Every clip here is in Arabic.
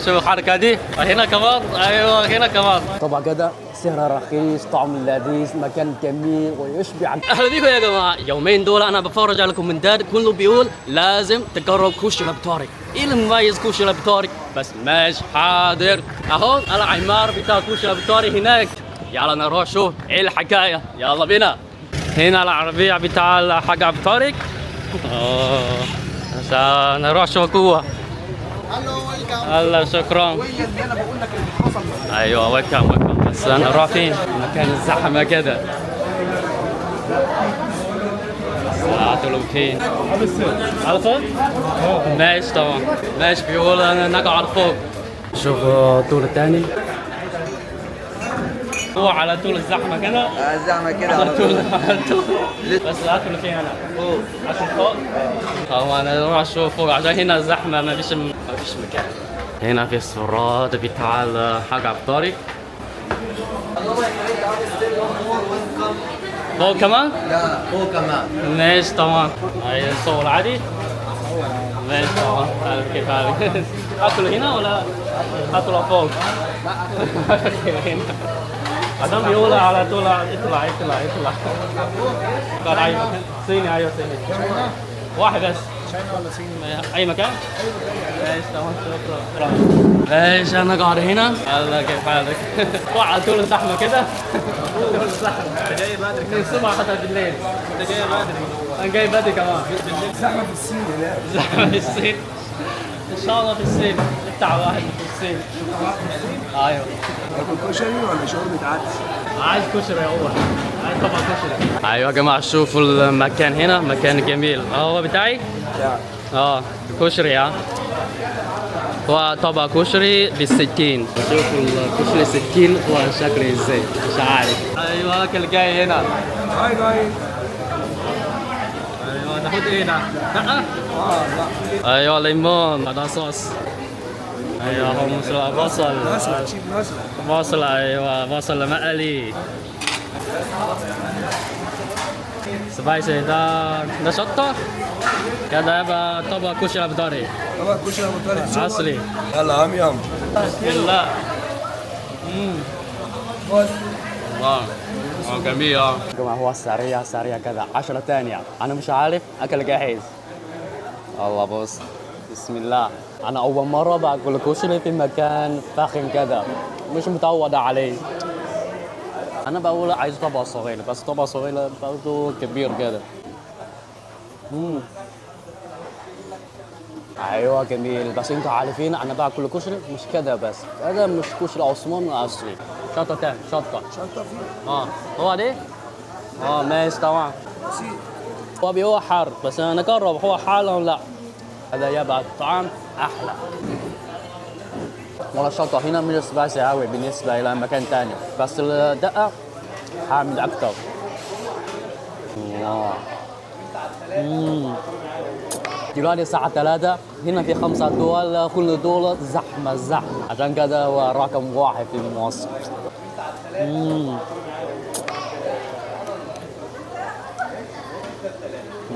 شوف الحركة دي هنا كمان. ايوه هنا كمان. طبعا كده سعر رخيص، طعم لذيذ، مكان جميل ويشبع. اهلا بيكم يا جماعه. يومين دول انا بفرج على كومنتات كله بيقول لازم تجرب كشري ابو طارق. ايه المميز كشري ابو طارق؟ بس ماشي حاضر. اهو العمار بتاع كشري ابو طارق هناك. يلا نروح شوف ايه الحكايه. يلا بينا. هنا العربيه بتاع الحاج ابو طارق. عشان نروح شوف جوه. الله شكرا. ايوه ويلكم. بس انا اروح فين؟ مكان الزحمه كده. ساعة فين؟ على فوق؟ ماشي طبعا. ماشي بيقول انا نقع على فوق. شوف الطول الثاني. هو على طول الزحمه كده. الزحمه كده على طول. بس اكل فين انا؟ فوق. عشان فوق؟ هو انا اروح اشوف فوق عشان هنا الزحمه ما فيش مكان. هنا في السراد بتاع الحاج عبد الطارق. فوق كمان؟ لا فوق كمان. ماشي طبعا. هاي الصور عادي؟ ماشي طبعا. تعرف كيف حالك؟ اكل هنا ولا اكل فوق؟ لا هنا. عشان بيقول على طول اطلع. قال اي مكان. صيني. ايوه صيني. واحد بس. ولا صيني؟ اي مكان؟ ماشي تمام. شكرا. ايش انا قاعد هنا. الله كيف حالك؟ على طول الزحمه كده. طول الزحمه. انت جاي بدري من الصبح حتى بالليل. انت جاي بدري. انا جاي بدري كمان. زحمه في الصين هناك. زحمه في الصين. ان شاء الله في الصين. بتاع واحد في الصين. ايوه. تاكل كشري ولا شوربه عدس؟ عايز كشري اول. عايز طبعا كشري. ايوه يا جماعه شوفوا المكان هنا مكان جميل. هو بتاعي؟ كشري. هو طبق كشري ب60. شوفوا الكشري 60 هو شكله ازاي مش عارف. ايوه اكل جاي هنا. هاي جاي. ايوه ناخد ايه هنا؟ لا. ايوه ليمون. هذا صوص. ايوه هو بصل. بصل. ايوه بصل مقلي. سبايسي. ده شطه. كده يبقى طبق كشري ابو طارق. طبق كشري ابو طارق اصلي. يلا يم. بسم الله. الله جميل. يا جماعة هو سريع كده 10 ثانية. أنا مش عارف أكل جاهز. الله بص. بسم الله. أنا أول مرة باكل كشري في مكان فخم كده. مش متعود عليه. أنا بقول عايز طبق صغير بس طبق صغير برضه كبير كده. ايوه جميل. بس انتوا عارفين انا باكل كشري مش كده بس. هذا مش كشري عثمان اصلي. شطه تاني. شطه فيه. هو ده. ماشي طبعا. هو حار بس انا نجرب هو حار ولا لا. هذا يبقى الطعم احلى. والله الشطه هنا مش سبايسي قوي بالنسبه الى مكان تاني بس الدقه حامد اكتر. دلوقتي الساعة 3 هنا في 5 دول كل دولة زحمة عشان كده هو رقم 1 في مصر.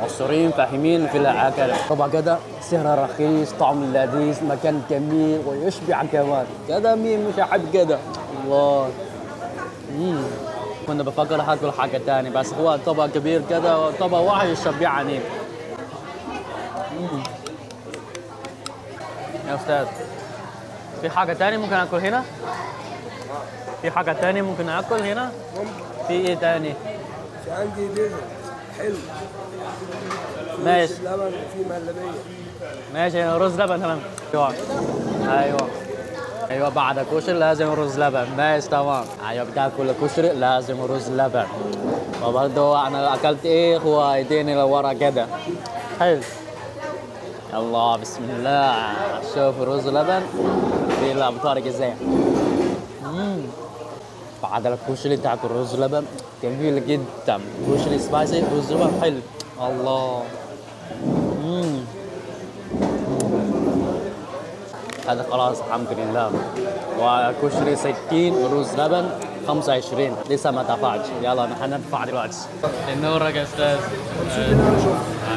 مصريين فاهمين في الأكل. طبعا كده سعر رخيص، طعم لذيذ، مكان جميل ويشبع كمان. كده مين مش يحب كده؟ الله. كنت بفكر هاكل حاجة تاني بس هو طبق كبير كده طبق واحد يشبعني. يا أستاذ في حاجة تاني ممكن آكل هنا؟ في حاجة تاني ممكن آكل هنا؟ في إيه تاني؟ في عندي ديزرت حلو. ماشي. لبن وفي مهلبية. ماشي رز لبن تمام. أيوه بعد كشري لازم رز لبن. ماشي تمام. أيوه بتاكل كشري لازم رز لبن. وبرضه أنا أكلت إيه هو يديني لورا كده. حلو. الله بسم الله. شوف رز لبن في ابو طارق ازاي. بعد الكشري تاكل رز لبن جميل جدا. كشري سبايسي رز لبن حلو. الله. هذا خلاص الحمد لله. وكشري 60 رز لبن 25 لسه ما دفعتش. يلا نحن ندفع دلوقتي. النور يا استاذ.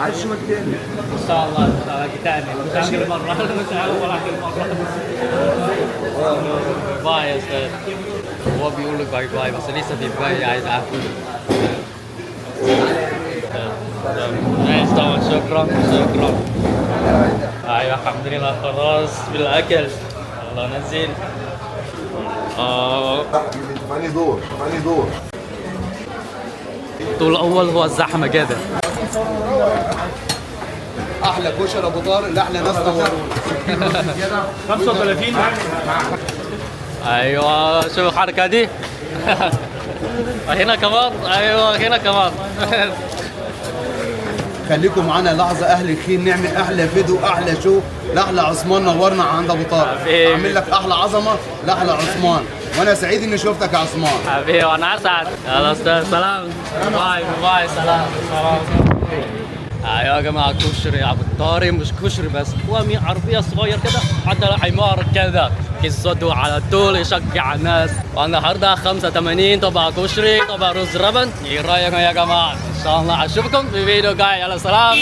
عشوة الثاني ان شاء الله ان شاء الله ثاني مش اخر مره مش اول ولا اخر مره باي يا استاذ هو بيقول لك باي باي بس لسه في باي عايز اكل ماشي طبعا شكرا شكرا ايوه الحمد لله خلاص بالاكل الله نزل ثمانية دور ثمانية دور الطول الاول هو الزحمه كده احلى كشري ابو طارق لاحلى ناس نورونا 35 ايوه شوف الحركه دي هنا كمان ايوه هنا كمان خليكم معانا لحظه اهل الخير نعمل احلى فيديو احلى شو لاحلى عثمان نورنا عند ابو طارق حبيبي. اعمل لك احلى عظمه لاحلى عثمان وانا سعيد اني شفتك يا عثمان حبيبي وانا اسعد يلا استاذ سلام باي باي سلام سلام ايوه يا جماعه كشري ابو الطارق مش كشري بس هو عربيه صغير كده حتى حمار كده قصته على طول يشجع الناس والنهارده 85 طبق كشري طبق رز ربن ايه رايكم يا جماعه ان شاء الله اشوفكم في فيديو جاي يلا سلام